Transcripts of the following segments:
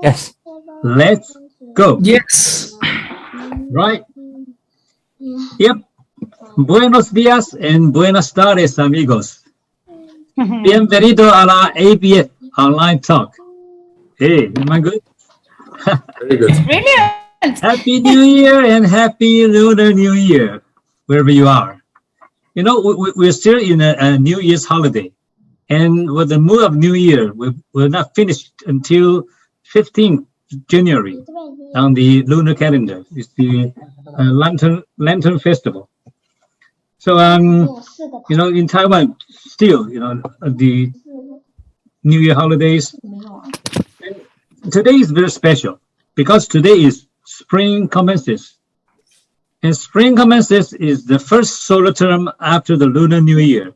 Yes. Let's go. Yes. Right. Yep. Buenos días and buenas tardes, amigos. Bienvenido a la ABF Online Talk. Hey, am I good? Very good. Brilliant. Happy New Year and Happy Lunar New Year, wherever you are. You know, we're still in a New Year's holiday. And with the mood of New Year, we're not finished until 15th January on the lunar calendar. It's the Lantern Festival. So, you know, in Taiwan, still, you know, the New Year holidays. And today is very special because today is spring commences. And spring commences is the first solar term after the Lunar New Year,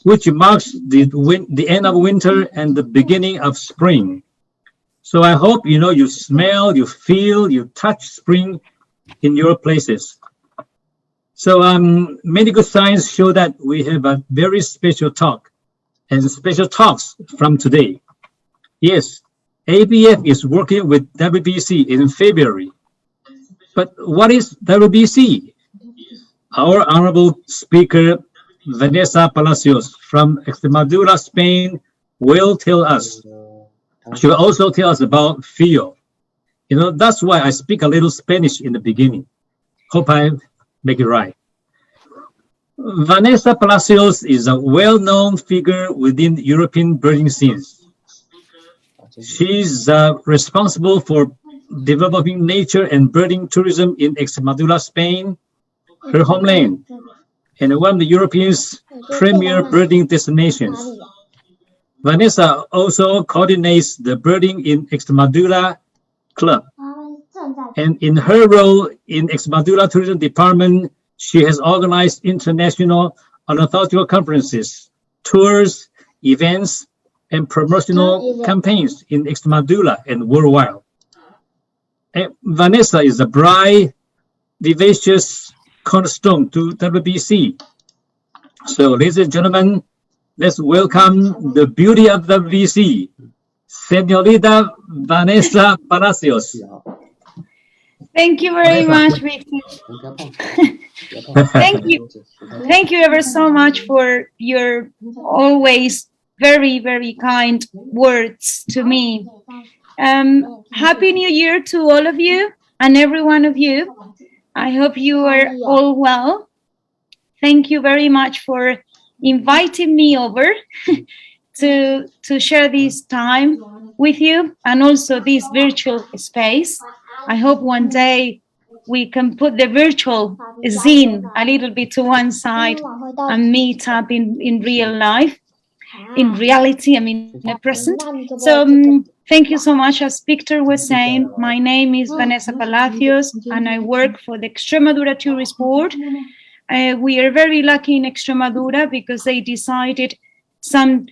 which marks the end of winter and the beginning of spring. So I hope, you know, you smell, you feel, you touch spring in your places. So many good signs show that we have a very special talk and special talks from today. Yes, ABF is working with WBC in February. But what is WBC? Our honorable speaker, Vanessa Palacios from Extremadura, Spain, will tell us. She will also tell us about FIO. You know, that's why I speak a little Spanish in the beginning. Hope I make it right. Vanessa Palacios is a well-known figure within European birding scenes. She's responsible for developing nature and birding tourism in Extremadura, Spain, her homeland, and one of the Europe's premier birding destinations. Vanessa also coordinates the Birding in Extremadura Club. And in her role in Extremadura Tourism Department, she has organized international ornithological conferences, tours, events, and promotional campaigns in Extremadura and worldwide. And Vanessa is a bright, vivacious cornerstone to WBC. So, ladies and gentlemen, let's welcome the beauty of WBC, Señorita Vanessa Palacios. Thank you very much, Victor. Thank you ever so much for your always very, very kind words to me. Happy New Year to all of you and every one of you. I hope you are all well. Thank you very much for inviting me over to share this time with you and also this virtual space. I hope one day we can put the virtual scene a little bit to one side and meet up in real life, in reality, I mean, in the present. So thank you so much. As Victor was saying, my name is Vanessa Palacios and I work for the Extremadura Tourist Board. We are very lucky in Extremadura because they decided some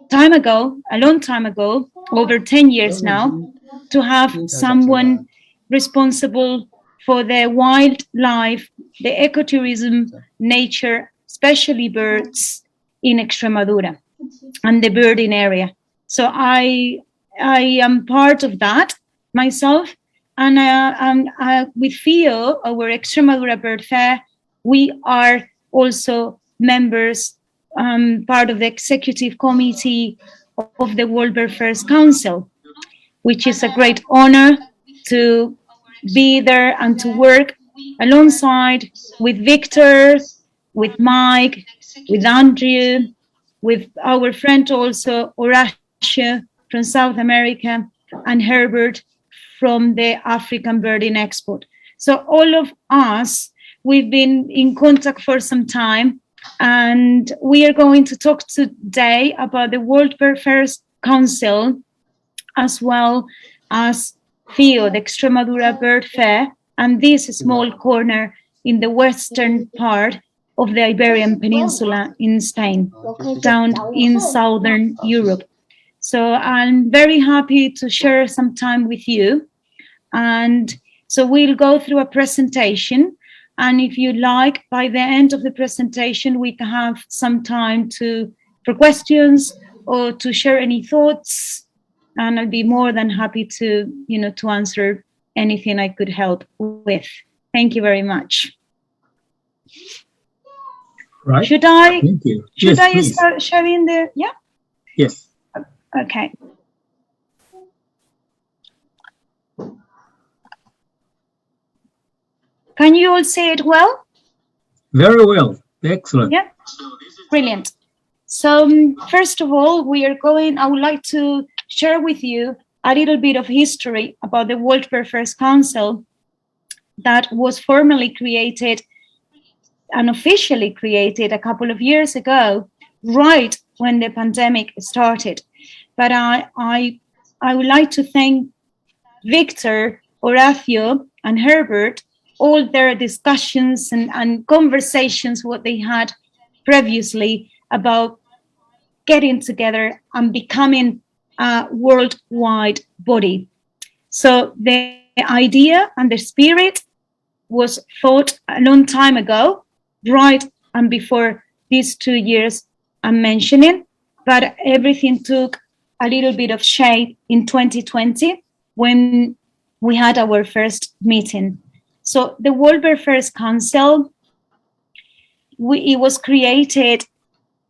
time ago, a long time ago, over 10 years now, to have someone responsible for the wildlife, the ecotourism, nature, especially birds in Extremadura and the birding area. So I am part of that myself, and with FIO, our Extremadura Bird Fair, we are also members, part of the executive committee of the Birdfsairs Council, which is a great honor to be there and to work alongside with Victor, with Mike, with Andrew, with our friend also, Horacio from South America, and Herbert from the African Birding Expo. So all of us, we've been in contact for some time, and we are going to talk today about the Birdfsairs Council, as well as FIO, the Extremadura Bird Fair, and this small corner in the western part of the Iberian Peninsula in Spain, down in Southern Europe. So I'm very happy to share some time with you. And so we'll go through a presentation. And if you like, by the end of the presentation, we can have some time for questions or to share any thoughts and I'll be more than happy to, to answer anything I could help with. Thank you very much. Right. Should I? Thank you. Should Yes, I please. start sharing the? Yeah. Yes. Okay. Can you all say it well? Very well. Excellent. Yeah. Brilliant. So first of all, I would like to share with you a little bit of history about the World Birdfairs Council that was formally created and officially created a couple of years ago, right when the pandemic started. But I would like to thank Victor, Horacio, and Herbert, all their discussions and conversations, what they had previously about getting together and becoming a worldwide body. So the idea and the spirit was thought a long time ago, right and before these 2 years I'm mentioning, but everything took a little bit of shape in 2020 when we had our first meeting. So the World Birdfairs Council, it was created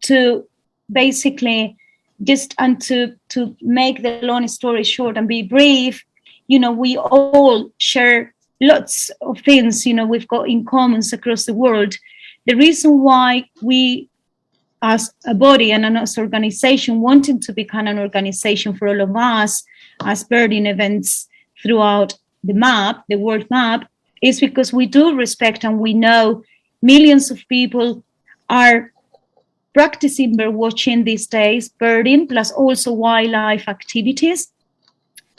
to basically to make the long story short and be brief, we all share lots of things, we've got in commons across the world. The reason why we as a body and as an organization wanting to become an organization for all of us as birding events throughout the world map, is because we do respect and we know millions of people are practicing bird watching these days, birding, plus also wildlife activities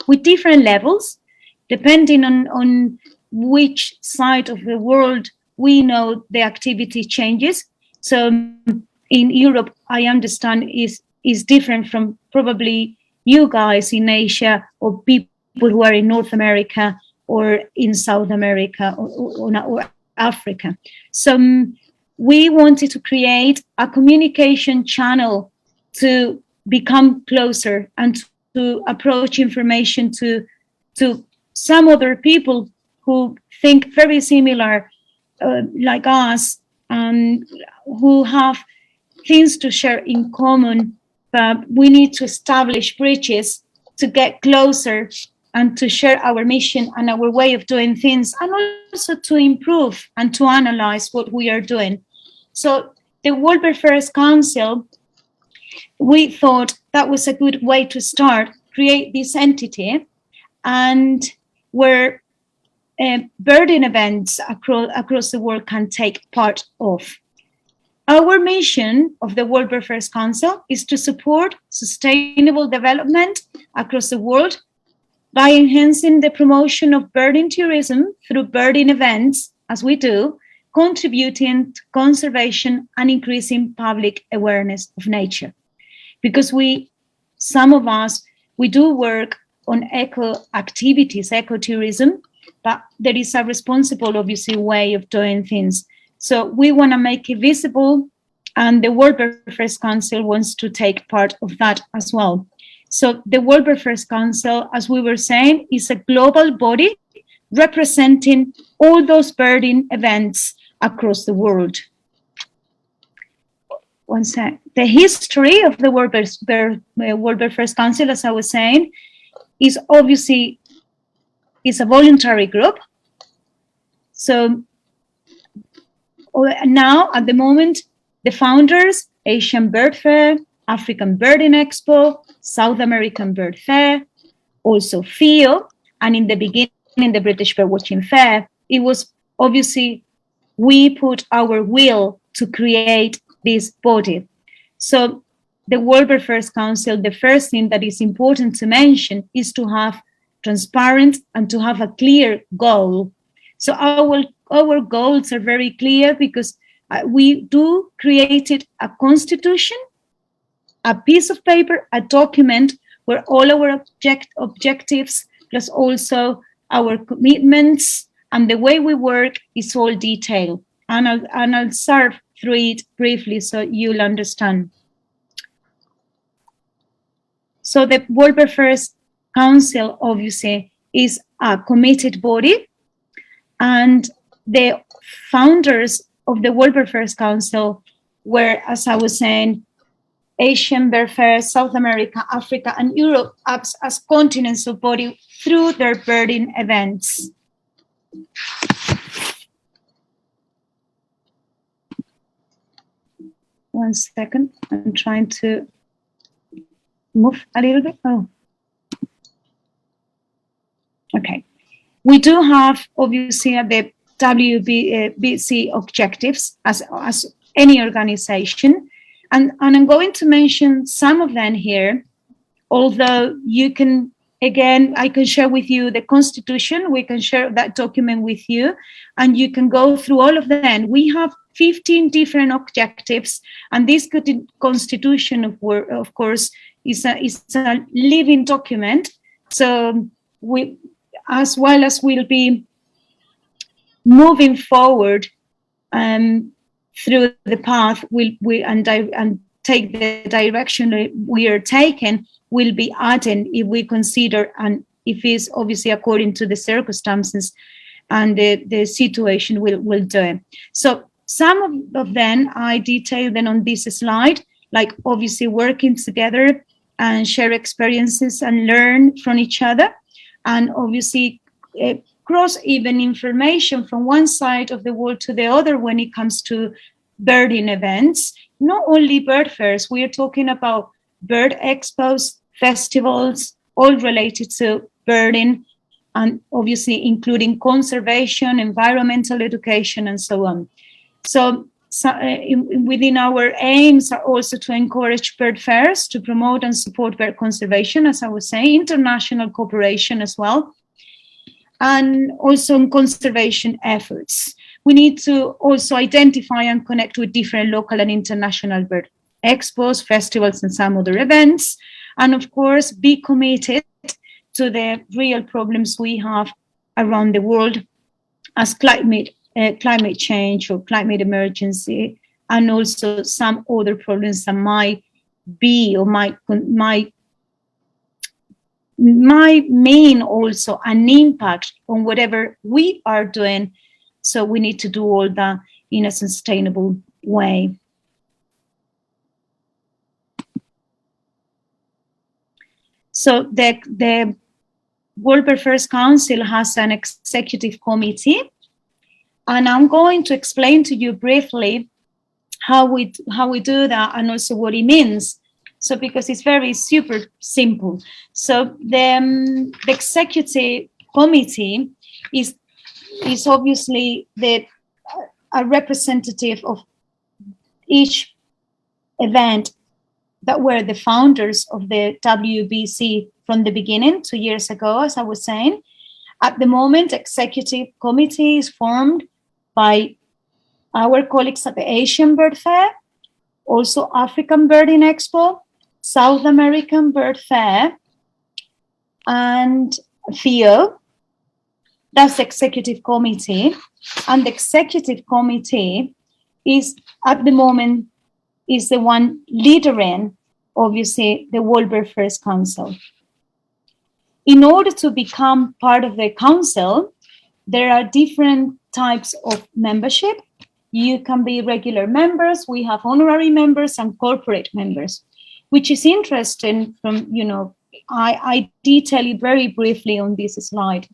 with different levels, depending on which side of the world we know the activity changes. So in Europe, I understand is different from probably you guys in Asia or people who are in North America or in South America or Africa. So we wanted to create a communication channel to become closer and to approach information to some other people who think very similar like us and who have things to share in common, but we need to establish bridges to get closer and to share our mission and our way of doing things, and also to improve and to analyze what we are doing. So the World Birdfairs Council, we thought that was a good way to start, create this entity, and where birding events across the world can take part of. Our mission of the World Birdfairs Council is to support sustainable development across the world by enhancing the promotion of birding tourism through birding events, as we do, contributing to conservation and increasing public awareness of nature. Because some of us, we do work on eco activities, ecotourism, but there is a responsible, obviously, way of doing things. So we want to make it visible, and the World Birdfairs Council wants to take part of that as well. So the World Birdfairs Council, as we were saying, is a global body representing all those birding events across the world. One sec. The history of the World Birdfairs Council, as I was saying, is obviously a voluntary group. So now, at the moment, the founders, Asian Bird Fair, African Birding Expo, South American Bird Fair, also FIO, and in the beginning, the British Birdwatching Fair, it was obviously, we put our will to create this body. So the World Birdfairs Council, the first thing that is important to mention is to have transparent and to have a clear goal. So our goals are very clear because we do created a constitution, a piece of paper, a document where all our objectives, plus also our commitments and the way we work is all detailed. And I'll surf through it briefly so you'll understand. So the World Birdfairs Council obviously is a committed body, and the founders of the World Birdfairs Council were, as I was saying, Asian Birdfairs, South America, Africa, and Europe as continents of body through their birding events. One second, I'm trying to move a little bit. Oh, okay. We do have, obviously, the WBC objectives as any organization. And I'm going to mention some of them here, although you can, again, I can share with you the Constitution. We can share that document with you, and you can go through all of them. We have 15 different objectives, and this Constitution, of course, is a living document. So we, as well as we'll be moving forward through the path and take the direction we are taking, will be adding if we consider, and if it's obviously according to the circumstances and the situation will do it. So some of them I detailed then on this slide, like obviously working together and share experiences and learn from each other, and obviously cross even information from one side of the world to the other when it comes to birding events. Not only bird fairs, we are talking about bird expos, festivals, all related to birding, and obviously including conservation, environmental education, and so on. So within our aims are also to encourage bird fairs, to promote and support bird conservation, as I was saying, international cooperation as well, and also conservation efforts. We need to also identify and connect with different local and international bird expos, festivals, and some other events. And of course, be committed to the real problems we have around the world as climate change or climate emergency, and also some other problems that might be or might mean also an impact on whatever we are doing. So we need to do all that in a sustainable way. So the World Birdfairs Council has an executive committee, and I'm going to explain to you briefly how we do that and also what it means. So because it's very super simple. So the executive committee is obviously a representative of each event that were the founders of the WBC from the beginning, 2 years ago, as I was saying. At the moment, executive committee is formed by our colleagues at the Asian Bird Fair, also African Birding Expo, South American Bird Fair, and FIO. That's the executive committee. And the executive committee is, at the moment, is the one leading, obviously, the World Birdfairs Council. In order to become part of the council, there are different types of membership. You can be regular members. We have honorary members and corporate members, which is interesting from, I detail it very briefly on this slide,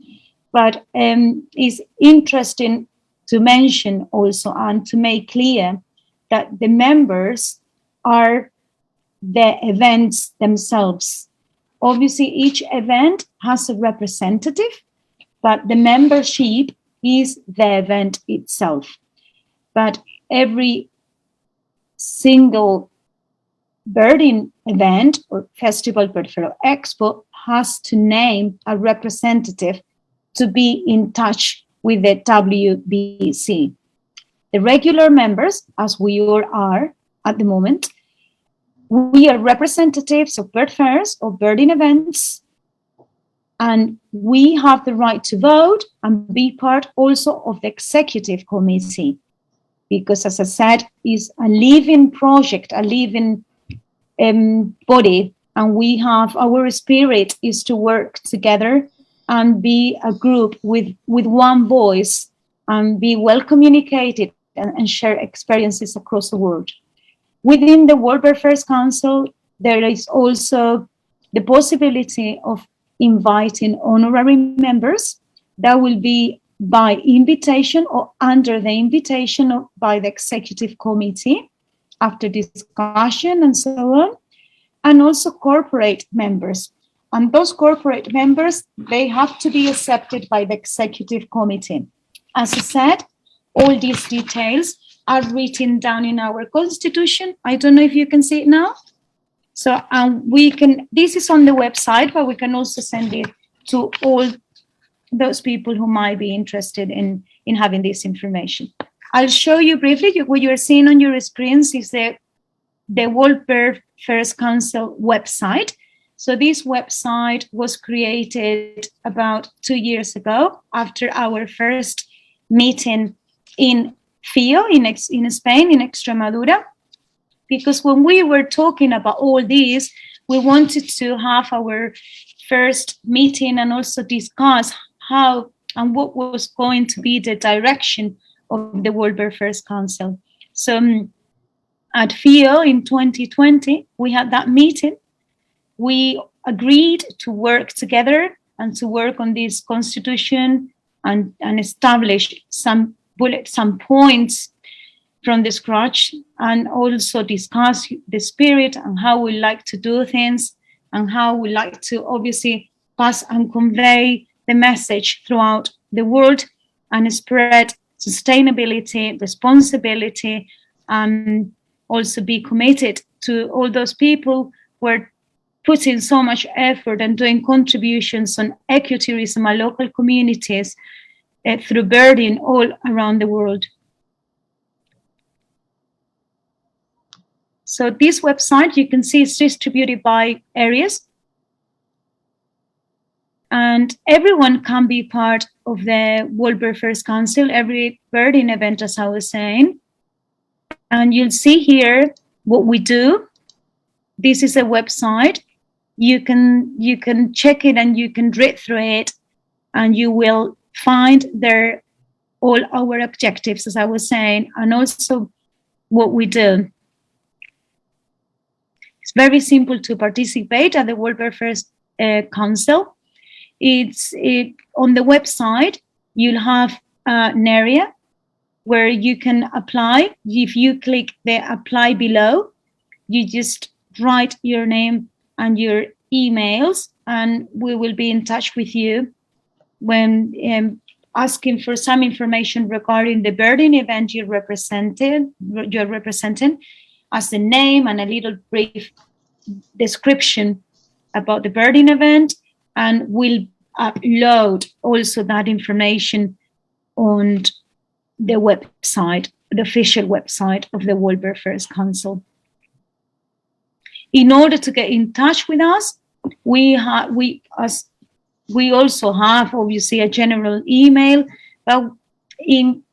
but it's interesting to mention also and to make clear that the members are the events themselves. Obviously, each event has a representative, but the membership is the event itself. But every single birding event or festival, bird fair, expo has to name a representative to be in touch with the WBC. The regular members, as we all are at the moment, we are representatives of bird fairs or birding events, and we have the right to vote and be part also of the executive committee, because, as I said, is a living project, a living body And we have, our spirit is to work together and be a group with one voice and be well communicated and share experiences across the world. Within the World Birdfairs Council, there is also the possibility of inviting honorary members that will be by invitation or under the invitation of by the executive committee after discussion and so on, and also corporate members. And those corporate members, they have to be accepted by the executive committee. As I said, all these details are written down in our constitution. I don't know if you can see it now. So we can, this is on the website, but we can also send it to all those people who might be interested in having this information. I'll show you briefly. What you're seeing on your screens is the World Birdfairs Council website. So this website was created about 2 years ago after our first meeting in FIO in Spain, in Extremadura. Because when we were talking about all these, we wanted to have our first meeting and also discuss how and what was going to be the direction of the World Birdfairs Council. So at FIO in 2020, we had that meeting. We agreed to work together and to work on this constitution and establish some points from the scratch, and also discuss the spirit and how we like to do things and how we like to obviously pass and convey the message throughout the world and spread sustainability, responsibility, and also be committed to all those people who are putting so much effort and doing contributions on ecotourism and local communities through birding all around the world. So this website, you can see, is distributed by areas. And everyone can be part of the World Birdfairs Council, every birding event, as I was saying. And you'll see here what we do. This is a website. You can check it and you can read through it, and you will find there all our objectives, as I was saying, and also what we do. It's very simple to participate at the World Birdfairs Council. On the website, you'll have an area where you can apply. If you click the apply below, you just write your name and your emails, and we will be in touch with you when asking for some information regarding the birding event you're representing, as the name and a little brief description about the birding event, and we'll upload also that information on the website, the official website of the World Birdfairs Council. In order to get in touch with us, we also have obviously a general email, but in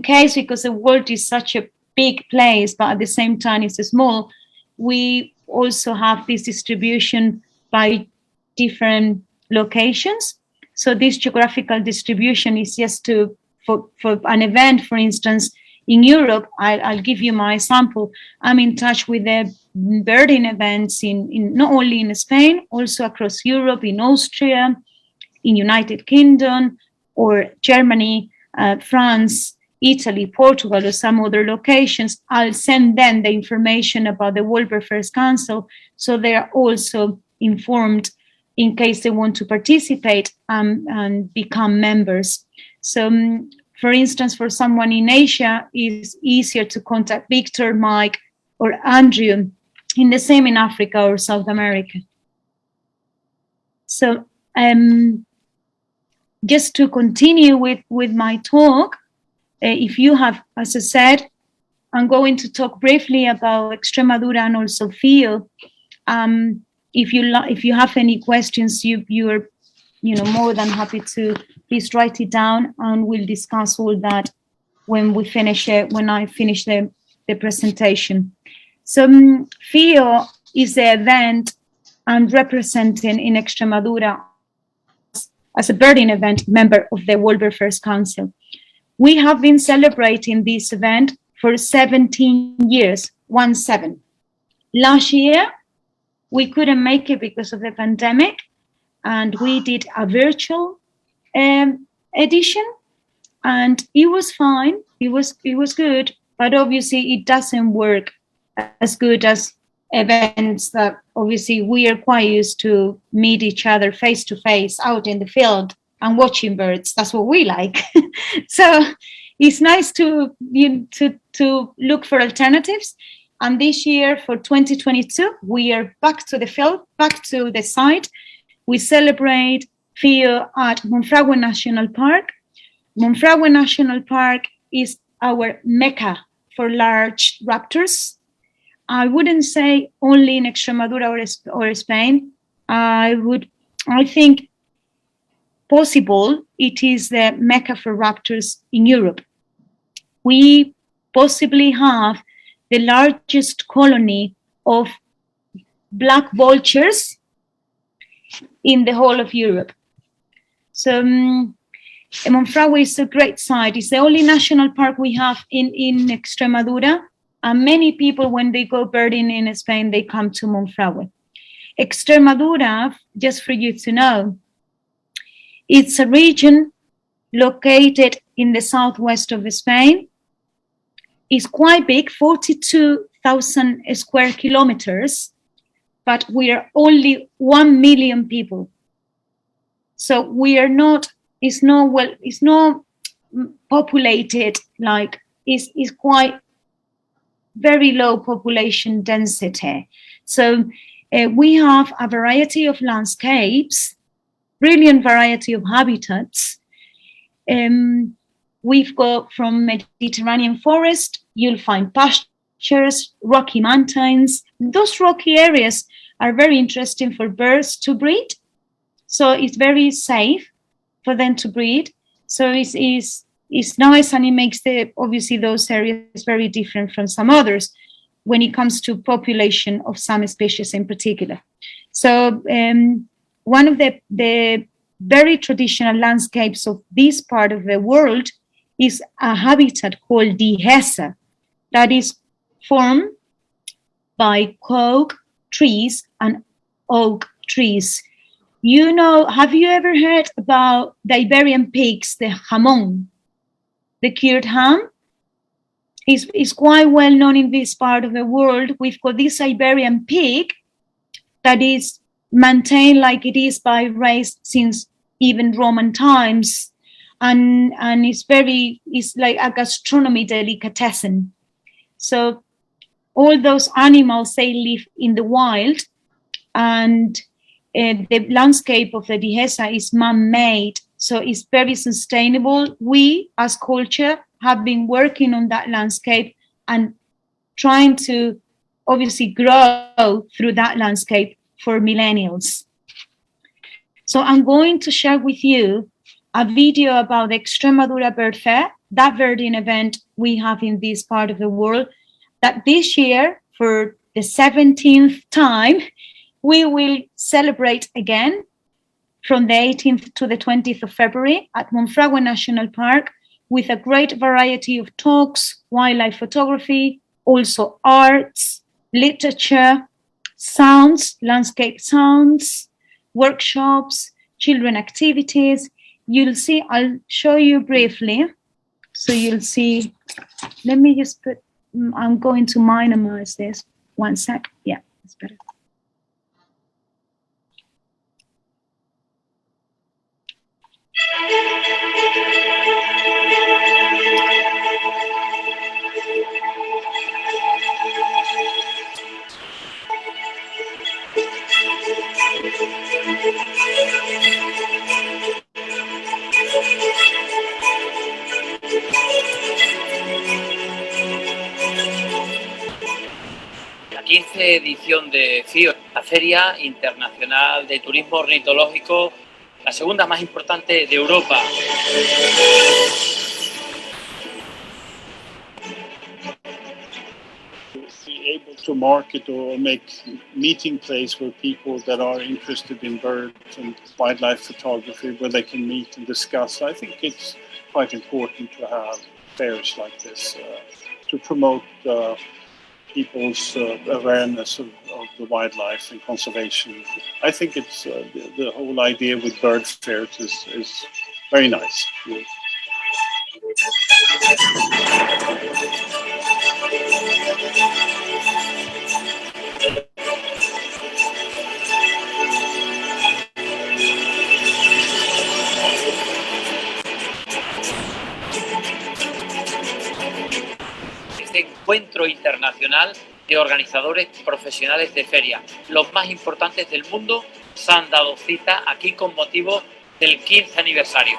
case, because the world is such a big place, but at the same time it's small, we also have this distribution by different locations. So this geographical distribution is just for an event, for instance, in Europe. I'll give you my sample. I'm in touch with the birding events in not only in Spain, also across Europe, in Austria, in United Kingdom, or Germany, France, Italy, Portugal, or some other locations. I'll send them the information about the World Birdfairs Council, so they are also informed in case they want to participate and become members. So, for instance, for someone in Asia, it's easier to contact Victor, Mike, or Andrew, in the same in Africa or South America. So, just to continue with my talk, if you have, as I said, I'm going to talk briefly about Extremadura and also FIO. If you have any questions, you're more than happy to please write it down, and we'll discuss all that when we finish it. When I finish the presentation. So FIO is the event and representing in Extremadura as a birding event member of the World Birdfsairs Council. We have been celebrating this event for 17 years, 17. Last year, we couldn't make it because of the pandemic, and we did a virtual edition, and it was fine. It was good, but obviously it doesn't work as good as events that obviously we are quite used to meet each other face to face out in the field and watching birds. That's what we like. So it's nice to look for alternatives. And this year for 2022, we are back to the field, back to the site. We celebrate FIO at Monfragüe National Park. Monfragüe National Park is our mecca for large raptors. I wouldn't say only in Extremadura or Spain. I think possible it is the mecca for raptors in Europe. We possibly have the largest colony of black vultures in the whole of Europe. So Monfragüe is a great site. It's the only national park we have in Extremadura. And many people, when they go birding in Spain, they come to Monfragüe. Extremadura, just for you to know, it's a region located in the southwest of Spain. It's quite big, 42,000 square kilometers, but we are only 1 million people. So we are not, it's not populated, like it's quite very low population density. So we have a variety of landscapes, brilliant variety of habitats. We've got from Mediterranean forest, you'll find pastures, rocky mountains. Those rocky areas are very interesting for birds to breed. So it's very safe for them to breed. So it's nice, and it makes obviously those areas very different from some others when it comes to population of some species in particular. So one of the very traditional landscapes of this part of the world is a habitat called dehesa that is formed by coke trees and oak trees. You know, have you ever heard about the Iberian pigs, the jamón, the cured ham? Is quite well known in this part of the world. We've got this Iberian pig that is maintained like it is by race since even Roman times, and it's like a gastronomy delicatessen. So all those animals, they live in the wild, and the landscape of the dehesa is man-made, so it's very sustainable. We as culture have been working on that landscape and trying to obviously grow through that landscape for millennials. So I'm going to share with you a video about the Extremadura Bird Fair, that birding event we have in this part of the world, that this year, for the 17th time, we will celebrate again from the 18th to the 20th of February at Monfragüe National Park, with a great variety of talks, wildlife photography, also arts, literature, sounds, landscape sounds, workshops, children activities. You'll see, I'll show you briefly. So you'll see, let me just put, I'm going to minimize this. One sec. Yeah, that's better. La 15ª edición de FIO, la Feria Internacional de Turismo Ornitológico, la segunda más importante de Europa. Be able to market or make meeting place where people that are interested in birds and wildlife photography, where they can meet and discuss. I think it's quite important to have fairs like this to promote people's awareness of the wildlife and conservation. I think it's the whole idea with Birdfairs is very nice. Este encuentro internacional de organizadores profesionales de feria, los más importantes del mundo, se han dado cita aquí con motivo del 15 aniversario.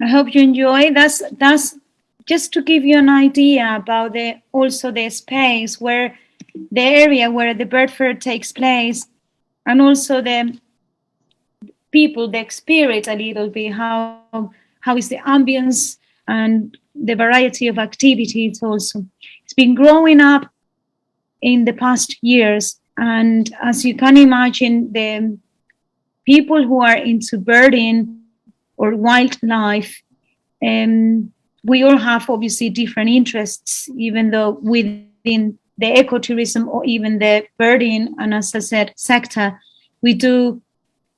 I hope you enjoy. That's just to give you an idea about also the space where the area where the bird fair takes place, and also the people, the experience a little bit, how is the ambience and the variety of activities also. It's been growing up in the past years, and as you can imagine, the people who are into birding or wildlife, we all have obviously different interests, even though within the ecotourism or even the birding, and as I said, sector, we do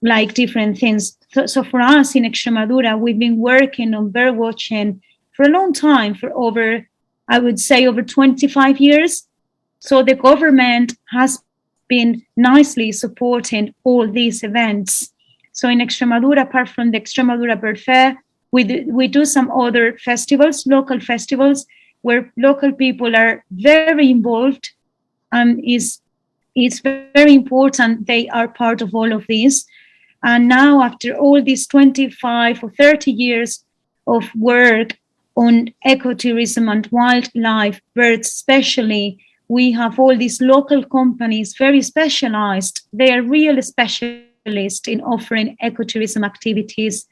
like different things. So for us in Extremadura, we've been working on bird watching for a long time, for over, I would say, over 25 years. So the government has been nicely supporting all these events. So in Extremadura, apart from the Extremadura Bird Fair, we do some other festivals, local festivals, where local people are very involved, and it's very important they are part of all of this. And now, after all these 25 or 30 years of work on ecotourism and wildlife, birds especially, we have all these local companies, very specialized. They are real specialists in offering ecotourism activities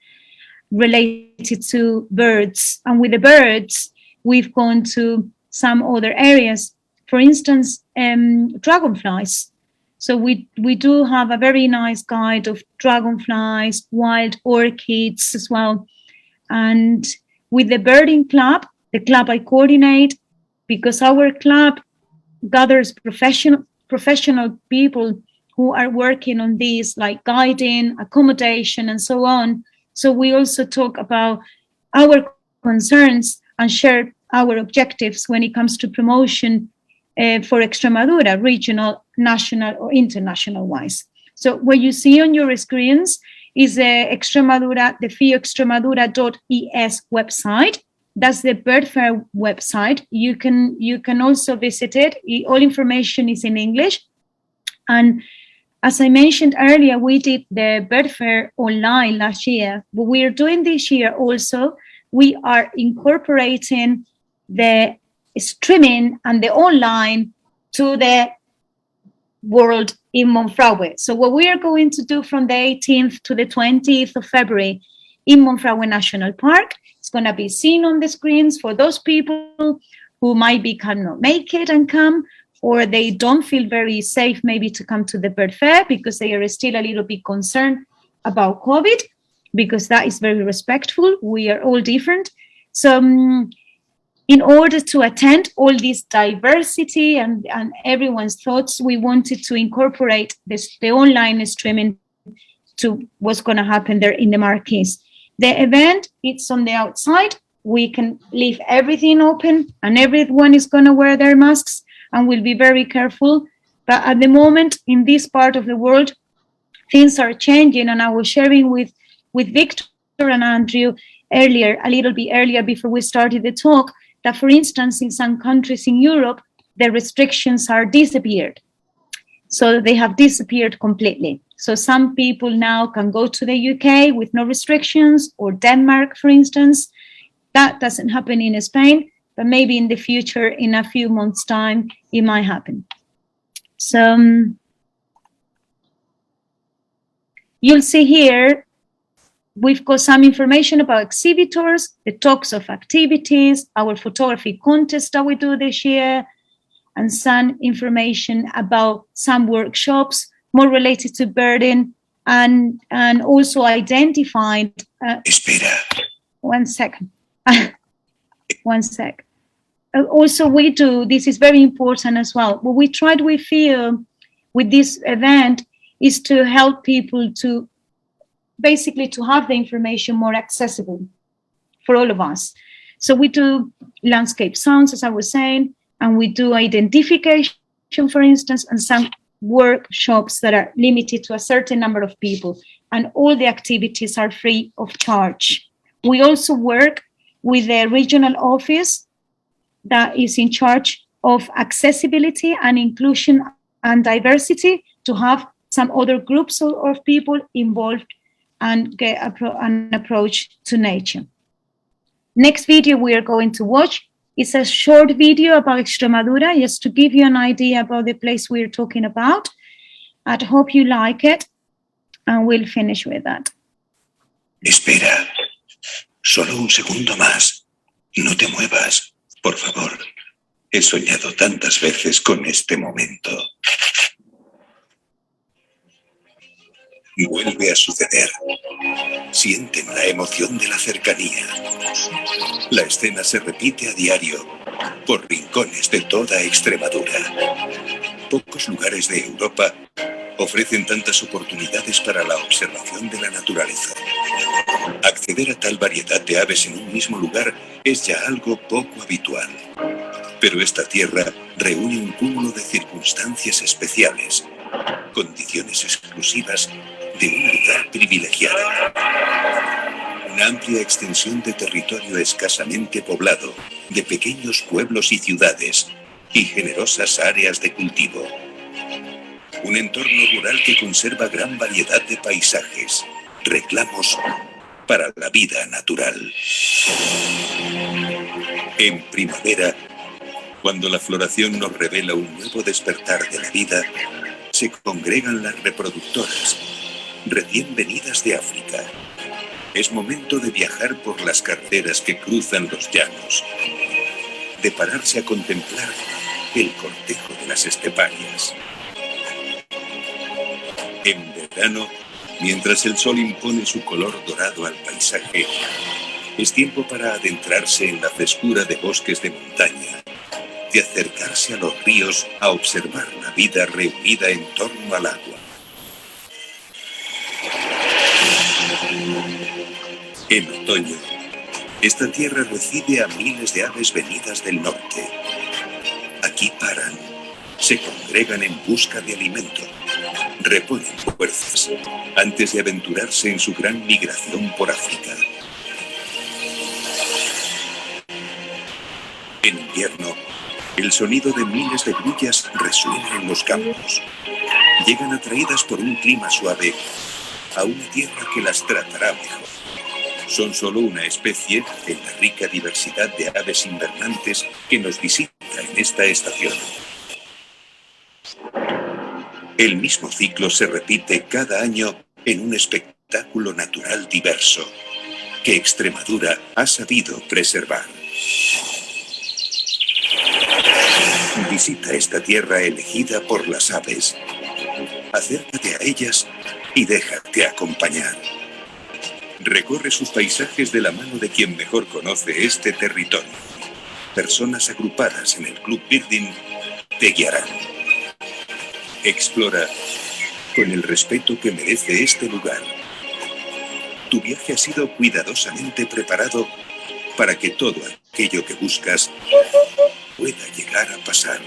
related to birds. And with the birds, we've gone to some other areas. For instance, dragonflies. So we do have a very nice guide of dragonflies, wild orchids as well. And with the birding club, the club I coordinate, because our club gathers professional people who are working on these, like guiding, accommodation, and so on. So we also talk about our concerns and share our objectives when it comes to promotion for Extremadura, regional, national, or international wise. So what you see on your screens is Extremadura, the FIO Extremadura.es website. That's the Birdfair website. You can also visit it. All information is in English. And as I mentioned earlier, we did the Birdfair online last year. What we are doing this year also, we are incorporating the streaming and the online to the world in Monfragüe. So what we are going to do from the 18th to the 20th of February in Monfragüe National Park, it's going to be seen on the screens for those people who cannot make it and come, or they don't feel very safe maybe to come to the bird fair because they are still a little bit concerned about COVID, because that is very respectful. We are all different. So in order to attend all this diversity and everyone's thoughts, we wanted to incorporate the online streaming to what's going to happen there in the marquees. The event, it's on the outside. We can leave everything open and everyone is going to wear their masks and we'll be very careful. But at the moment, in this part of the world, things are changing. And I was sharing with Victor and Andrew a little bit earlier before we started the talk, that, for instance, in some countries in Europe, the restrictions are disappeared. So they have disappeared completely. So some people now can go to the UK with no restrictions, or Denmark, for instance. That doesn't happen in Spain, but maybe in the future, in a few months' time, it might happen. So you'll see here, we've got some information about exhibitors, the talks of activities, our photography contest that we do this year, and some information about some workshops more related to birding, and also identified. One second. One sec. Also, we do, this is very important as well. What we tried with FIO with this event is to help people to basically to have the information more accessible for all of us. So we do landscape sounds, as I was saying, and we do identification, for instance, and some workshops that are limited to a certain number of people, and all the activities are free of charge. We also work with the regional office that is in charge of accessibility and inclusion and diversity, to have some other groups of people involved and get an approach to nature. Next video we are going to watch is a short video about Extremadura, just to give you an idea about the place we're talking about. I hope you like it, and we'll finish with that. Espera, solo un segundo más. No te muevas, por favor. He soñado tantas veces con este momento. Vuelve a suceder. Sienten la emoción de la cercanía. La escena se repite a diario por rincones de toda Extremadura. Pocos lugares de Europa ofrecen tantas oportunidades para la observación de la naturaleza. Acceder a tal variedad de aves en un mismo lugar es ya algo poco habitual. Pero esta tierra reúne un cúmulo de circunstancias especiales, condiciones exclusivas de un lugar privilegiado. Una amplia extensión de territorio escasamente poblado, de pequeños pueblos y ciudades, y generosas áreas de cultivo. Un entorno rural que conserva gran variedad de paisajes, reclamos para la vida natural. En primavera, cuando la floración nos revela un nuevo despertar de la vida, se congregan las reproductoras, recién venidas de África. Es momento de viajar por las carreteras que cruzan los llanos, de pararse a contemplar el cortejo de las esteparias. En verano, mientras el sol impone su color dorado al paisaje, es tiempo para adentrarse en la frescura de bosques de montaña, de acercarse a los ríos a observar la vida reunida en torno al agua. En otoño, esta tierra recibe a miles de aves venidas del norte. Aquí paran, se congregan en busca de alimento, reponen fuerzas antes de aventurarse en su gran migración por África. En invierno, el sonido de miles de grullas resuena en los campos. Llegan atraídas por un clima suave a una tierra que las tratará mejor. Son solo una especie en la rica diversidad de aves invernantes que nos visita en esta estación. El mismo ciclo se repite cada año en un espectáculo natural diverso que Extremadura ha sabido preservar. Visita esta tierra elegida por las aves. Acércate a ellas y déjate acompañar. Recorre sus paisajes de la mano de quien mejor conoce este territorio. Personas agrupadas en el Club Birding te guiarán. Explora con el respeto que merece este lugar. Tu viaje ha sido cuidadosamente preparado para que todo aquello que buscas pueda llegar a pasar.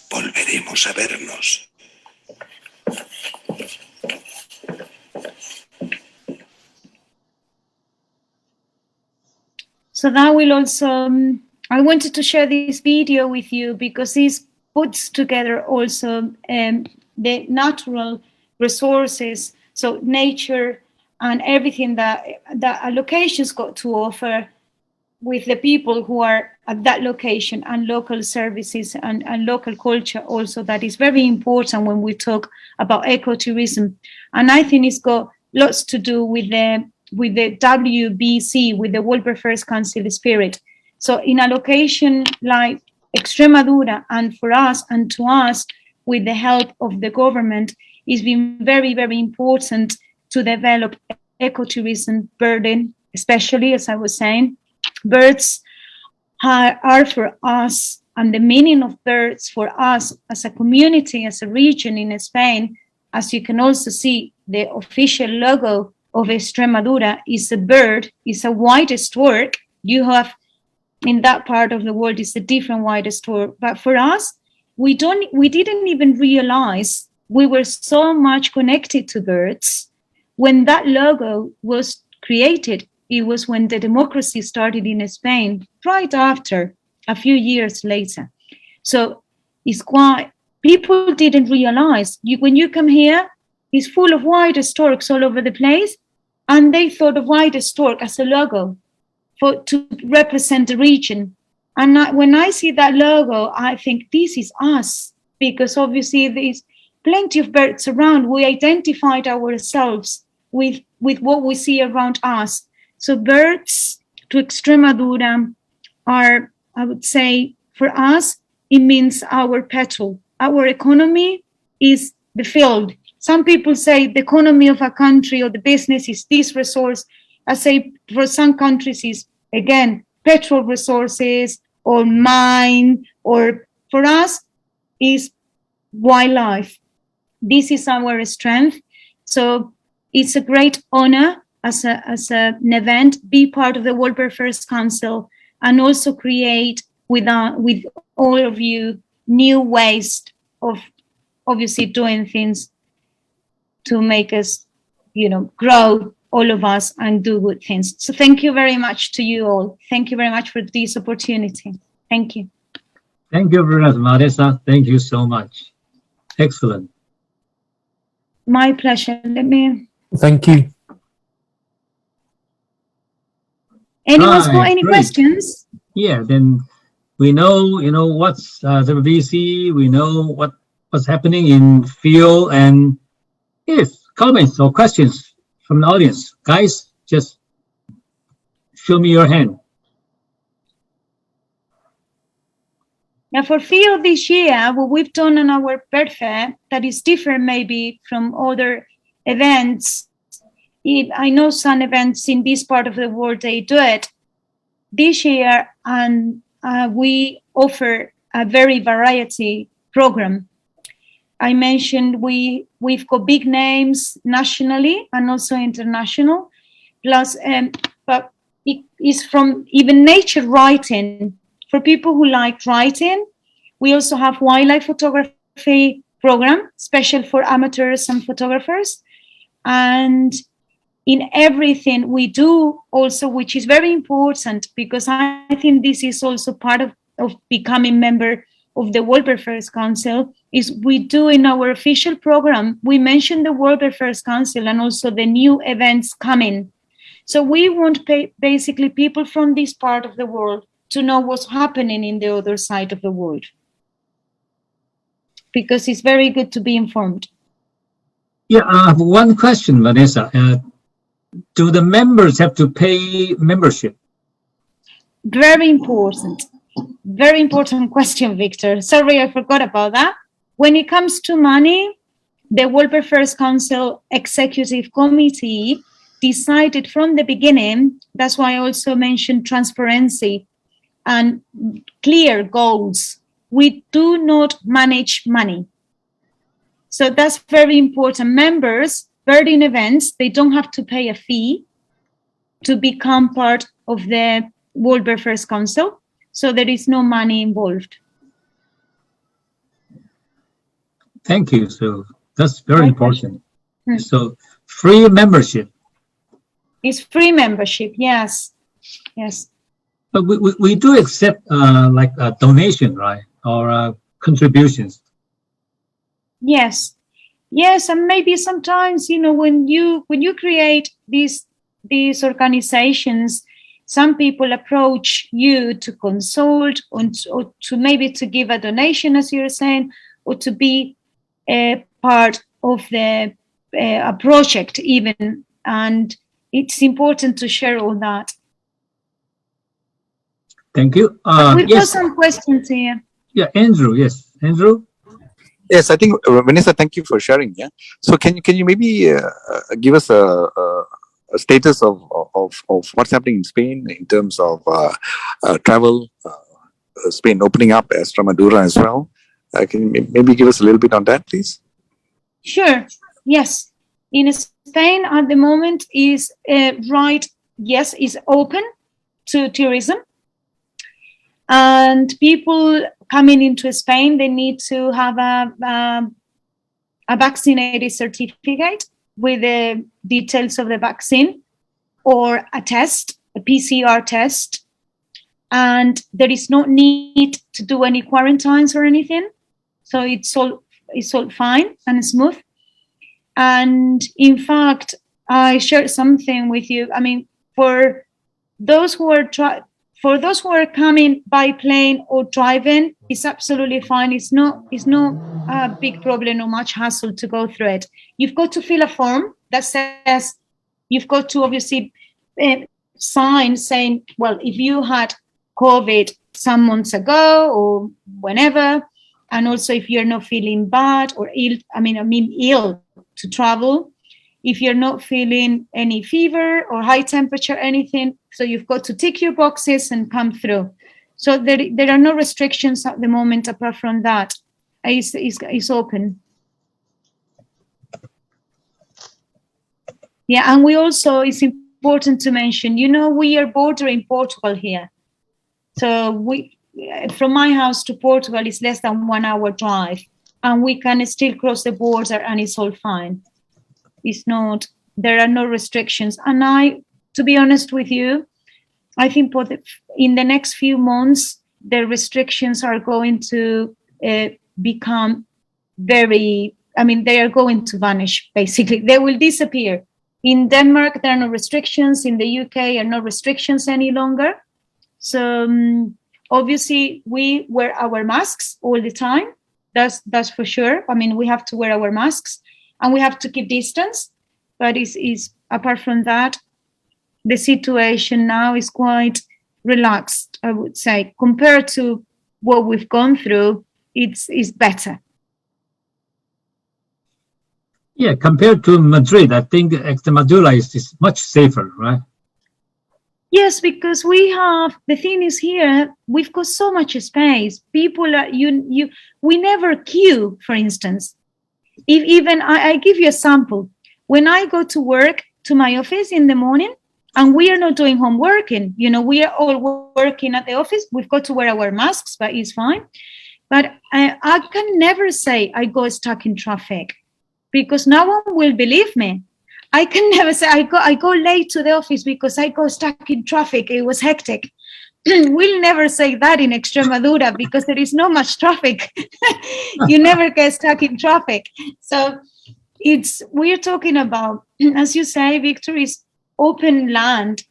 Volveremos a vernos. So that will also, I wanted to share this video with you because this puts together also the natural resources, so nature and everything that a location's got to offer with the people who are at that location, and local services and local culture also, that is very important when we talk about ecotourism. And I think it's got lots to do with the WBC, with the World Birdfairs Council spirit. So in a location like Extremadura, and for us and to us, with the help of the government, it's been very, very important to develop ecotourism birding, especially, as I was saying. Birds are for us, and the meaning of birds for us as a community, as a region in Spain, as you can also see, the official logo of Extremadura is a bird, is a white stork. You have, in that part of the world, is a different white stork. But for us, we didn't even realize we were so much connected to birds. When that logo was created, it was when the democracy started in Spain, right after, a few years later. So it's quite, people didn't realize, when you come here, it's full of white storks all over the place, and they thought of white stork as a logo to represent the region. And when I see that logo, I think this is us, because obviously there's plenty of birds around. We identified ourselves with what we see around us. So birds to Extremadura are, I would say, for us, it means our petrol. Our economy is the field. Some people say the economy of a country or the business is this resource. I say for some countries is, again, petrol resources or mine, or for us is wildlife. This is our strength. So it's a great honor as an event, be part of the World Birdfairs Council, and also create with all of you new ways of obviously doing things to make us, grow, all of us, and do good things. So thank you very much to you all. Thank you very much for this opportunity. Thank you. Thank you very much, Vanessa. Thank you so much. Excellent. My pleasure. Thank you. Anyone's got any great. questions? Yeah, then we know, what's WBC, we know what's happening in FIO, and if comments or questions from the audience, guys, just show me your hand. Now for FIO this year, what we've done on our bird fair that is different maybe from other events, I know some events in this part of the world, they do it this year, and we offer a very variety program. I mentioned we've got big names nationally and also international, plus, but it is from even nature writing. For people who like writing, we also have wildlife photography photography program, special for amateurs and photographers. And in everything we do also, which is very important, because I think this is also part of becoming member of the Birdfairs Council, is we do in our official program, we mention the Birdfairs Council and also the new events coming. So we want basically people from this part of the world to know what's happening in the other side of the world, because it's very good to be informed. Yeah, I have one question, Vanessa. Do the members have to pay membership? Very important. Very important question, Victor. Sorry, I forgot about that. When it comes to money, the Birdfairs Council Executive Committee decided from the beginning, that's why I also mentioned transparency and clear goals. We do not manage money. So that's very important. Members, birding events, they don't have to pay a fee to become part of the Birdfairs Council. So there is no money involved. Thank you. So that's very important. Hmm. So free membership. It's free membership, yes. Yes. But we do accept like a donation, right? Or contributions. Yes. Yes, and maybe sometimes, you know, when you create these organizations, some people approach you to consult or to maybe to give a donation, as you're saying, or to be a part of the a project even. And it's important to share all that. Thank you. We've got some questions here. Yeah, Andrew. Yes, Andrew. Yes, I think Vanessa, thank you for sharing. Yeah. So can you maybe give us a status of what's happening in Spain in terms of travel? Spain opening up Extremadura as well. Can you maybe give us a little bit on that, please? Sure. Yes. In Spain at the moment is is open to tourism, and people coming into Spain, they need to have a vaccinated certificate with the details of the vaccine or a test, a PCR test, and there is no need to do any quarantines or anything. So it's all fine and smooth. And in fact, I shared something with you. I mean, for those who are coming by plane or driving, it's absolutely fine. It's no a big problem or much hassle to go through it. You've got to fill a form that says you've got to obviously sign saying, well, if you had COVID some months ago or whenever, and also if you're not feeling bad or ill, ill to travel, if you're not feeling any fever or high temperature, anything, so you've got to tick your boxes and come through. So there are no restrictions at the moment apart from that. It's open. Yeah, and we also, it's important to mention, you know, we are bordering Portugal here. So from my house to Portugal is less than 1 hour drive, and we can still cross the border and it's all fine. There are no restrictions. And to be honest with you, I think in the next few months, the restrictions are going to become they are going to vanish, basically. They will disappear. In Denmark, there are no restrictions. In the UK, there are no restrictions any longer. So obviously, we wear our masks all the time. That's for sure. I mean, we have to wear our masks and we have to keep distance. But apart from that, the situation now is quite relaxed, I would say. Compared to what we've gone through, it's better. Yeah, compared to Madrid, I think Extremadura is much safer, right? Yes, because the thing is here, we've got so much space. People are, we never queue, for instance. I give you a sample. When I go to work, to my office in the morning, and we are not doing home working, we are all working at the office. We've got to wear our masks, but it's fine. But I can never say I go stuck in traffic, because no one will believe me. I can never say I go late to the office because I go stuck in traffic. It was hectic. We'll never say that in Extremadura because there is no much traffic. You never get stuck in traffic. So we're talking about, as you say, Victor, is open land.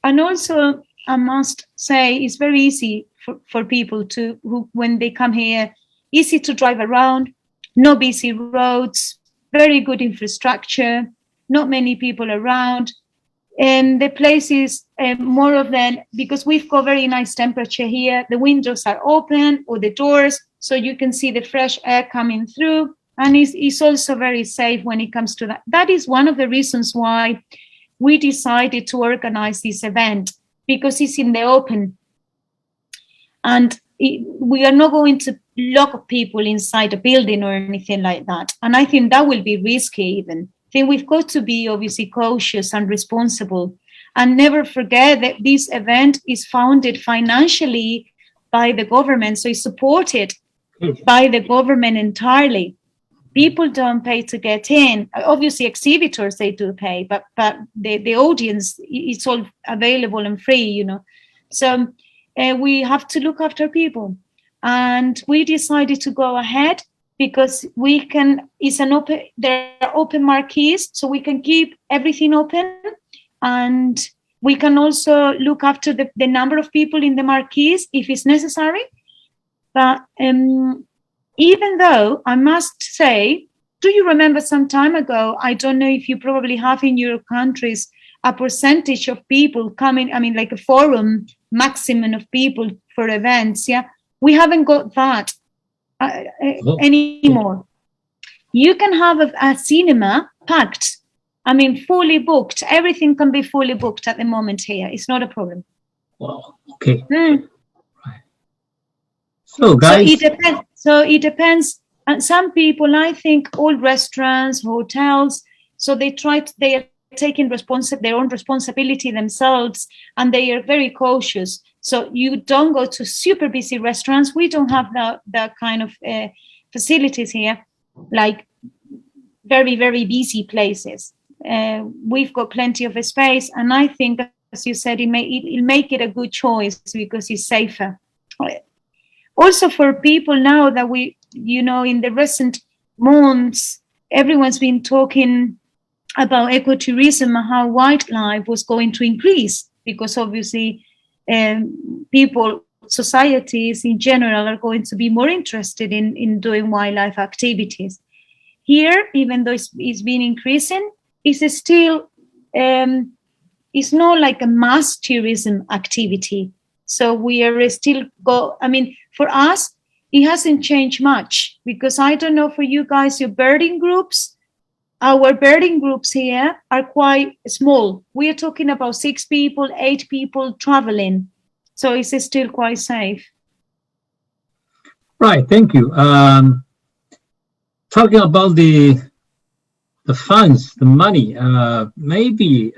And also, I must say, it's very easy for people who, when they come here, easy to drive around, no busy roads, very good infrastructure, not many people around. And the place is more of than, because we've got very nice temperature here, the windows are open or the doors, so you can see the fresh air coming through. And it's also very safe when it comes to that. That is one of the reasons why we decided to organize this event, because it's in the open. And we are not going to lock people inside a building or anything like that. And I think that will be risky even. I think we've got to be obviously cautious and responsible, and never forget that this event is funded financially by the government. So it's supported by the government entirely. People don't pay to get in. Obviously, exhibitors, they do pay, but the audience, it's all available and free, you know. So we have to look after people. And we decided to go ahead because we can, there are open marquees, so we can keep everything open. And we can also look after the number of people in the marquees if it's necessary. But even though I must say, do you remember some time ago, I don't know if you probably have in your countries a percentage of people coming, I mean, like a forum maximum of people for events, yeah? We haven't got that anymore. You can have a cinema packed, I mean, fully booked. Everything can be fully booked at the moment here. It's not a problem. Wow, okay. Right. So, guys. So it depends. And some people, I think, all restaurants, hotels, so they are taking their own responsibility themselves, and they are very cautious. So you don't go to super busy restaurants. We don't have that kind of facilities here, like very, very busy places. We've got plenty of space, and I think, as you said, it'll make it a good choice because it's safer. Also, for people now that we, you know, in the recent months, everyone's been talking about ecotourism and how wildlife was going to increase, because obviously people, societies in general, are going to be more interested in doing wildlife activities. Here, even though it's been increasing, it's still, it's not like a mass tourism activity. So we are still for us, it hasn't changed much, because I don't know for you guys, your birding groups, our birding groups here are quite small. We are talking about 6 people, 8 people traveling. So it's still quite safe. Right, thank you. Talking about the funds, the money, maybe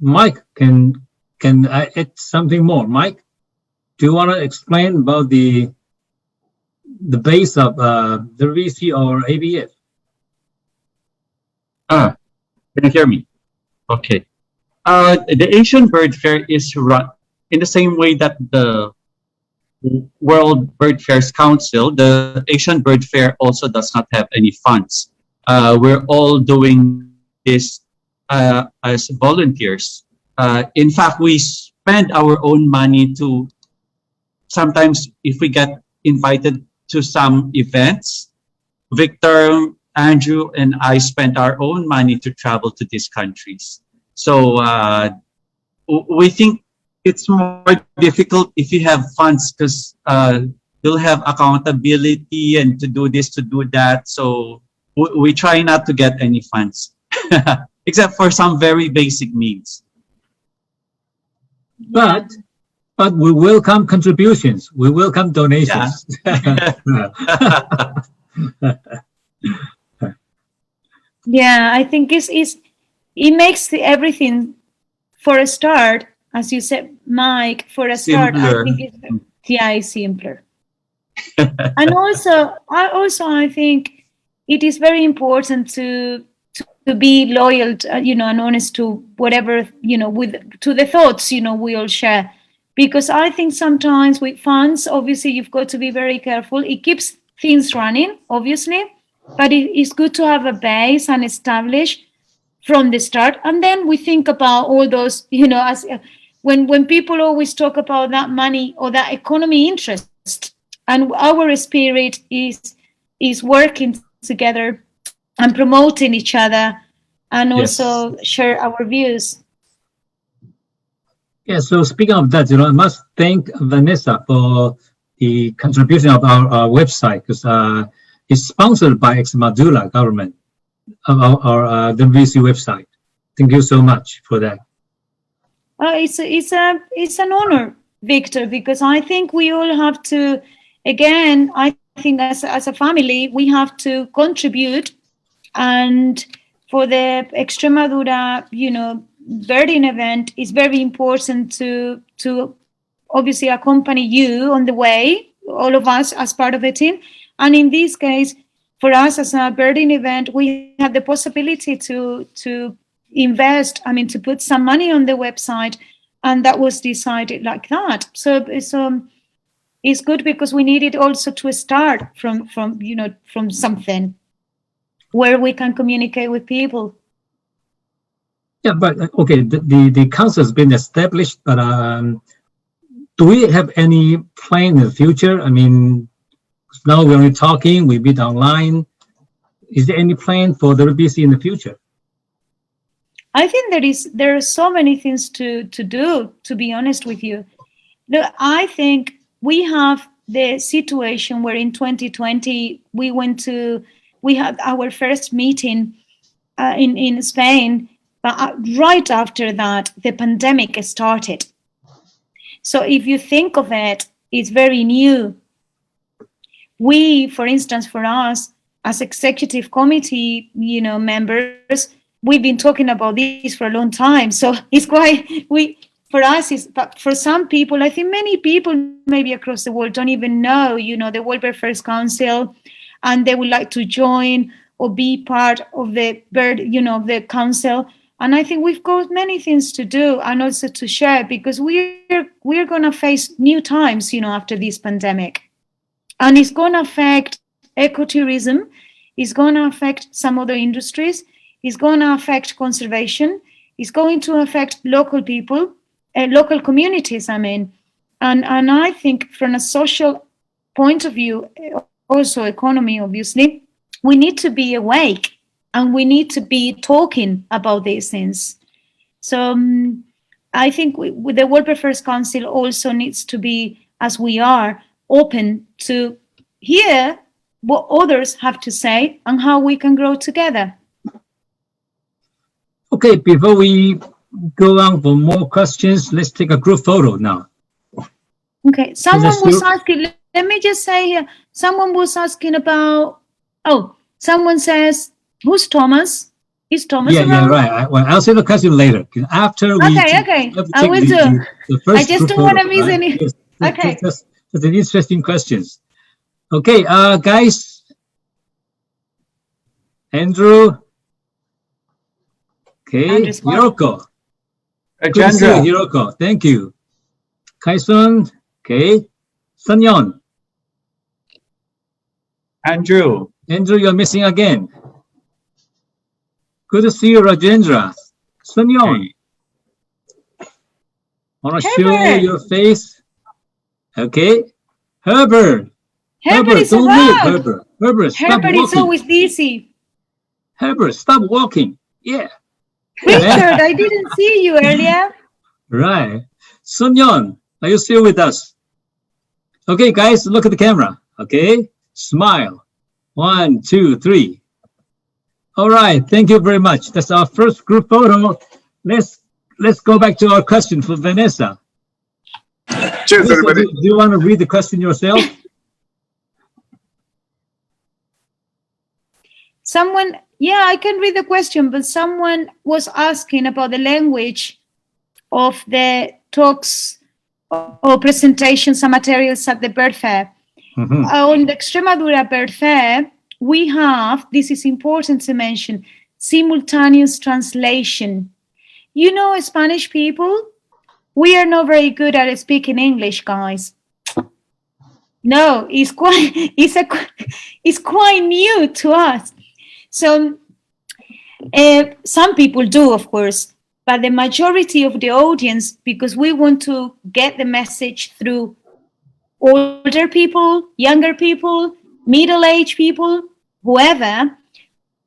Mike can add something more. Mike, do you want to explain about the base of the WBC or ABF? Can you hear me? Okay. The Asian Bird Fair is run in the same way that the World Birdfsairs Council. The Asian Bird Fair also does not have any funds. We're all doing this as volunteers. In fact, we spend our own money to, sometimes if we get invited to some events, Victor, Andrew, and I spend our own money to travel to these countries. So we think it's more difficult if you have funds, because you'll have accountability and to do this, to do that. So we try not to get any funds, except for some very basic needs. But we welcome contributions. We welcome donations. Yeah. Yeah, I think it makes everything, for a start, as you said, Mike, for a start, simpler. I think it's simpler. And also, I think it is very important to be loyal, and honest to whatever, to the thoughts, we all share. Because I think sometimes with funds, obviously, you've got to be very careful. It keeps things running, obviously, but it is good to have a base and establish from the start. And then we think about all those, as when people always talk about that money or that economy interest, and our spirit is working together and promoting each other, and also share our views. Yeah, so speaking of that, I must thank Vanessa for the contribution of our website, because it's sponsored by Extremadura government, our WBC website. Thank you so much for that. It's an honor, Victor, because I think we all have to, again, I think as a family, we have to contribute. And for the Extremadura, birding event, is very important to obviously accompany you on the way, all of us as part of the team. And in this case, for us as a birding event, we have the possibility to invest, to put some money on the website, and that was decided like that. So it's good, because we needed also to start from something where we can communicate with people. Yeah, but okay, the council has been established, but do we have any plan in the future? Now we're only talking, we meet online. Is there any plan for the WBC in the future? I think there are so many things to do, to be honest with you. I think we have the situation where in 2020 we had our first meeting in Spain, but right after that, the pandemic started. So if you think of it, it's very new. We, for instance, for us as executive committee, members, we've been talking about this for a long time. So it's quite, but for some people, I think many people maybe across the world don't even know, the Birdfairs Council, and they would like to join or be part of the the council. And I think we've got many things to do and also to share, because we're going to face new times, after this pandemic. And it's going to affect ecotourism. It's going to affect some other industries. It's going to affect conservation. It's going to affect local people, local communities, And I think from a social point of view, also economy, obviously, we need to be awake. And we need to be talking about these things. So I think the Birdfairs Council also needs to be, as we are, open to hear what others have to say and how we can grow together. Okay, before we go on for more questions, let's take a group photo now. Okay, someone was asking, let me just say here, someone was asking about, someone says, who's Thomas? Is Thomas around? Yeah, right. I'll say the question later. After we okay. I will do. I just don't want to miss any. Yes, okay. That's an interesting questions. Okay, guys. Andrew. Okay, Hiroko. Good to see you, Hiroko. Thank you. Kaison. Okay. Sanyon. Andrew, you're missing again. Good to see you, Rajendra. Sanyon. Want to show your face? Okay. Herbert. Herbert, don't leave, Herbert. Herbert, stop Herbert walking. is always busy. Herbert, stop walking. Yeah. Richard, I didn't see you earlier. Right. Sanyon, are you still with us? Okay, guys, look at the camera. Okay. Smile. 1, 2, 3. All right, thank you very much. That's our first group photo. Let's go back to our question for Vanessa. Cheers, Vanessa, everybody. do you want to read the question yourself? I can read the question, but someone was asking about the language of the talks or presentations and materials at the bird fair. On the Extremadura Bird Fair, we have, this is important to mention, simultaneous translation. You know, Spanish people, we are not very good at speaking English, guys. No, it's quite new to us. So some people do, of course, but the majority of the audience, because we want to get the message through older people, younger people, middle-aged people, whoever,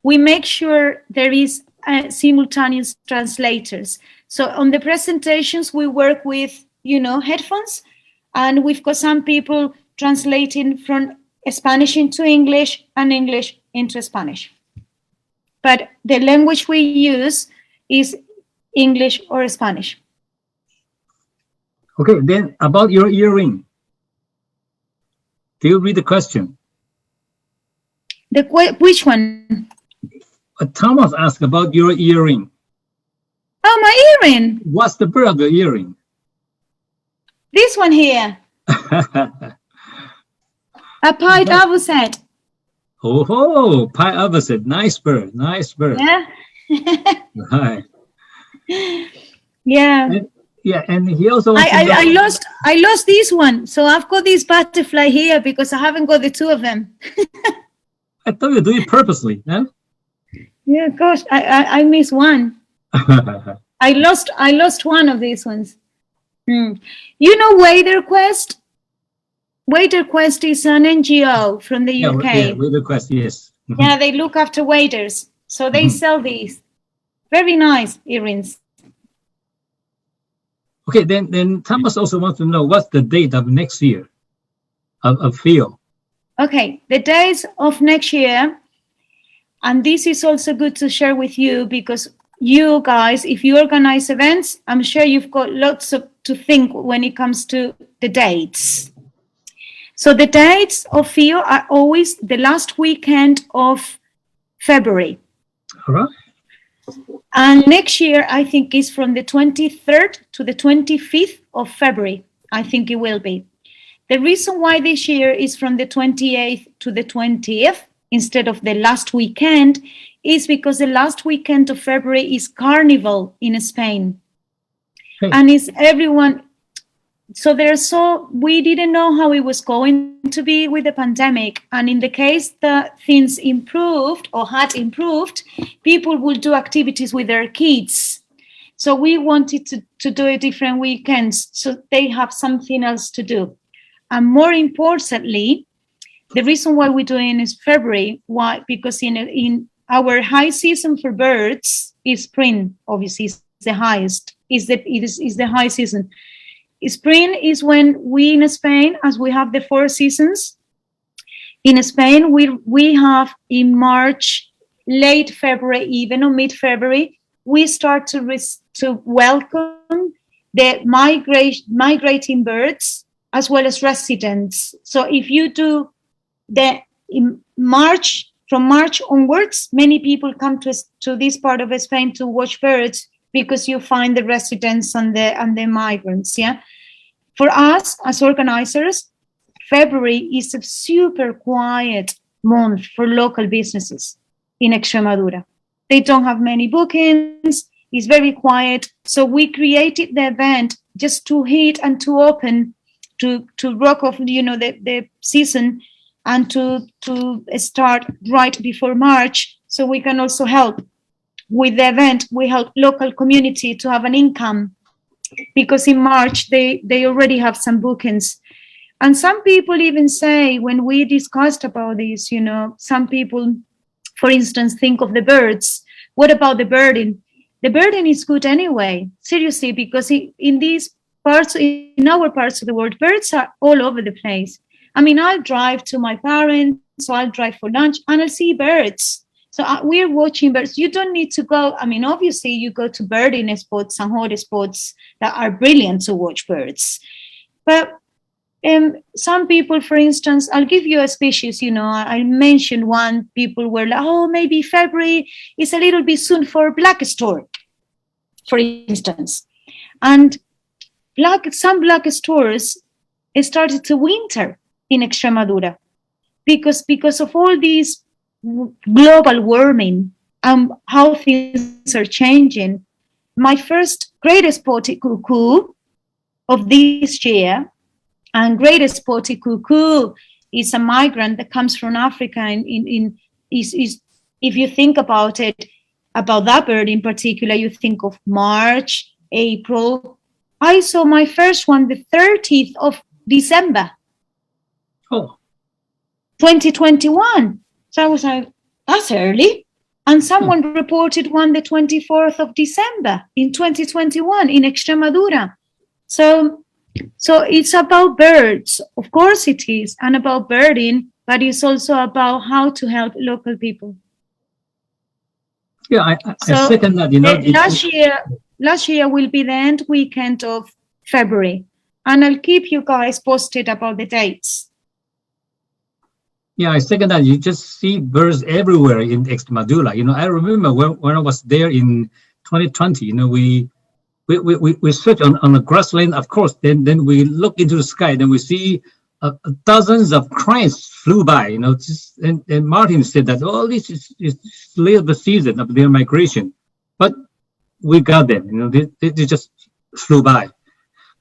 we make sure there is simultaneous translators. So on the presentations, we work with, you know, headphones, and we've got some people translating from Spanish into English and English into Spanish. But the language we use is English or Spanish. Okay, then about your earring. Do you read the question? Which one? Thomas asked about your earring. Oh, my earring. What's the bird of the earring? This one here. A pied avocet. Oh, pied avocet. Nice bird. Nice bird. Yeah. Right. Yeah. And he also I lost this one, so I've got this butterfly here because I haven't got the two of them. I thought you do it purposely, huh? Yeah, gosh, I missed one. I lost one of these ones. You know Wader Quest? Wader Quest is an NGO from the UK. Yeah, Wader Quest, yes. Yeah, they look after waders, so they sell these. Very nice earrings. Okay, then Thomas also wants to know what's the date of next year of FIO. Okay, the dates of next year, and this is also good to share with you because you guys, if you organize events, I'm sure you've got lots to think when it comes to the dates. So the dates of FIO are always the last weekend of February. All right. And next year, I think, is from the 23rd to the 25th of February. I think it will be. The reason why this year is from the 28th to the 20th instead of the last weekend is because the last weekend of February is Carnival in Spain. Hey. And it's everyone. So we didn't know how it was going to be with the pandemic. And in the case that things improved or had improved, people would do activities with their kids. So we wanted to do it different weekends so they have something else to do. And more importantly, the reason why we're doing is February, why? Because in our high season for birds is spring, obviously, is the highest, is the high season. Spring is when we in Spain, as we have the 4 seasons, in Spain, we have in March, late February, even or mid-February, we start to welcome the migrating birds as well as residents. So if you do in March, from March onwards, many people come to this part of Spain to watch birds because you find the residents and the migrants, yeah? For us, as organizers, February is a super quiet month for local businesses in Extremadura. They don't have many bookings, it's very quiet. So we created the event just to hit and to open, to rock off, the season and to start right before March. So we can also help with the event. We help local community to have an income because in March they already have some bookings. And some people even say, when we discussed about this, some people, for instance, think of the birds. What about the birding? The birding is good anyway, seriously, because in our parts of the world, birds are all over the place. I mean, I'll drive to my parents, so I'll drive for lunch and I'll see birds. So we're watching birds. You don't need to go. I mean, obviously, you go to birding spots and hot spots that are brilliant to watch birds. But some people, for instance, I'll give you a species, I mentioned one, people were like, oh, maybe February is a little bit soon for black stork, for instance. And some black storks started to winter in Extremadura, because of all these global warming and how things are changing. My first greatest spotted cuckoo of this year, and greatest spotted cuckoo is a migrant that comes from Africa. Is if you think about it, about that bird in particular, you think of March, April. I saw my first one the 30th of December. Oh. 2021. So I was like, that's early. And someone reported one the 24th of December in 2021 in Extremadura. So it's about birds. Of course it is, and about birding, but it's also about how to help local people. Yeah, I second that. Last year will be the end weekend of February, and I'll keep you guys posted about the dates. Yeah, I second that. You just see birds everywhere in Extremadura. I remember when I was there in 2020. We search on the grassland, of course. Then we look into the sky. Then we see dozens of cranes flew by. And Martin said that this is the season of their migration, but we got them. They just flew by.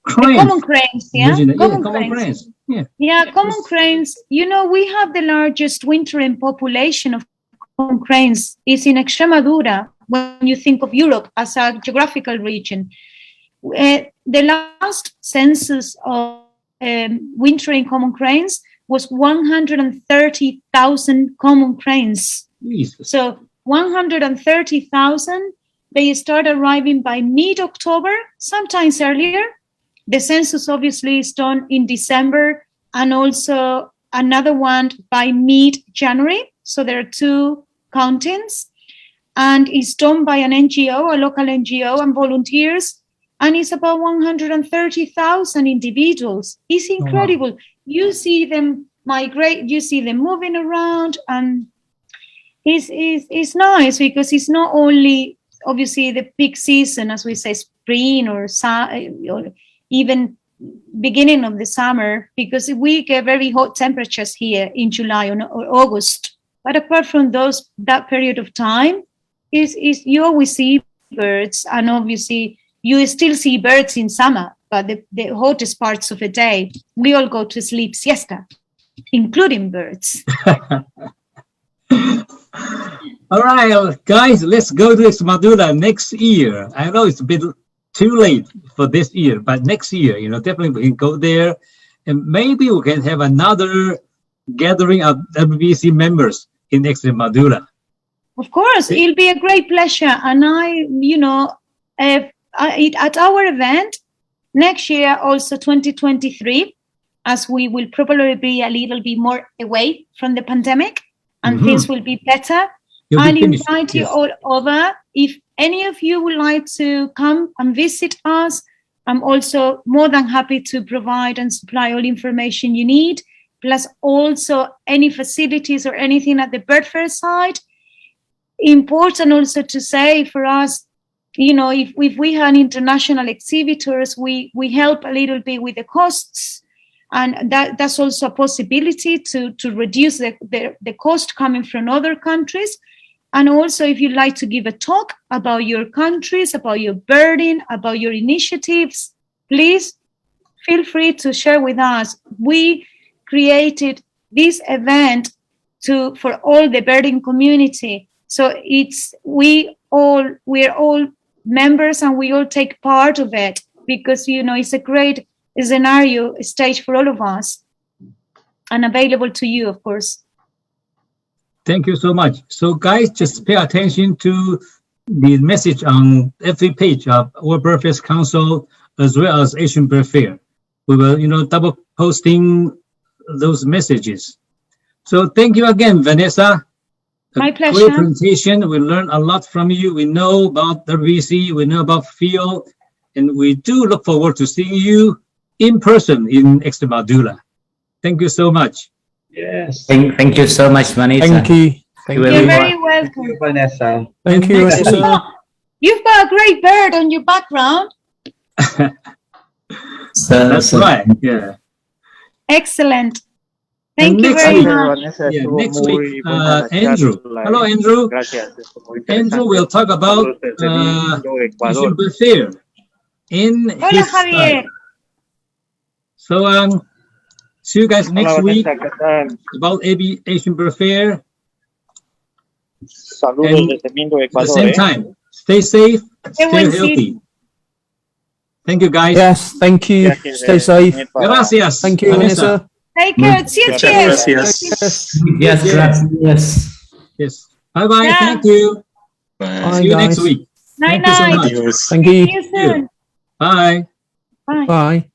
Cranes. Common cranes, yeah. Common cranes. Yeah, common cranes. We have the largest wintering population of common cranes is in Extremadura. When you think of Europe as a geographical region, the last census of wintering common cranes was 130,000 common cranes. Jesus. So 130,000, they start arriving by mid-October, sometimes earlier. The census obviously is done in December, and also another one by mid-January. So there are two countings, and it's done by an NGO, a local NGO, and volunteers, and it's about 130,000 individuals. It's incredible. Wow. You see them migrate, you see them moving around, and it's nice because it's not only obviously the peak season, as we say, spring or even beginning of the summer, because we get very hot temperatures here in July or August. But apart from that period of time, is you always see birds, and obviously you still see birds in summer, but the hottest parts of the day, we all go to sleep siesta, including birds. All right, guys, let's go to Extremadura next year. I know it's a bit too late for this year, but next year, definitely we can go there, and maybe we can have another gathering of WBC members in Extremadura. Of course, it'll be a great pleasure. And at our event next year, also 2023, as we will probably be a little bit more away from the pandemic and things will be better, I'll invite you all over. If any of you would like to come and visit us, I'm also more than happy to provide and supply all information you need, plus also any facilities or anything at the Birdfairs side. Important also to say for us, if we have international exhibitors, we help a little bit with the costs, and that's also a possibility to reduce the cost coming from other countries. And also, if you'd like to give a talk about your countries, about your birding, about your initiatives, please feel free to share with us. We created this event for all the birding community. So we're all members, and we all take part of it because, it's a great scenario, stage for all of us, and available to you, of course. Thank you so much. So guys, just pay attention to the message on every page of our Birdfairs Council as well as Asian Bird Fair. We will, double posting those messages. So thank you again, Vanessa. My pleasure. Great presentation. We learned a lot from you. We know about WBC, we know about FIO, and we do look forward to seeing you in person in Extremadura. Thank you so much. Yes. Thank you so much, Vanessa. Thank you. You're very welcome. Thank you, Vanessa. Thank you, Vanessa. You've got a great bird on your background. That's right. Yeah. Excellent. Thank you next very week, much. yeah, next week, Andrew. Hello, Andrew. Andrew will talk about Asian Bird Fair in Hola, his Javier. style. So see you guys next week about Asian Bird Fair. And at the same time, stay safe, stay healthy. Thank you, guys. Yes, thank you. Stay safe. Gracias. Thank you, Vanessa. Take care. Cheers, cheers. Yes, gracias. Yes. Bye-bye. Yeah. Thank you. Bye, See you next guys. week. Night, Thank you so night. much. Thank See you. you soon. Bye. Bye. Bye.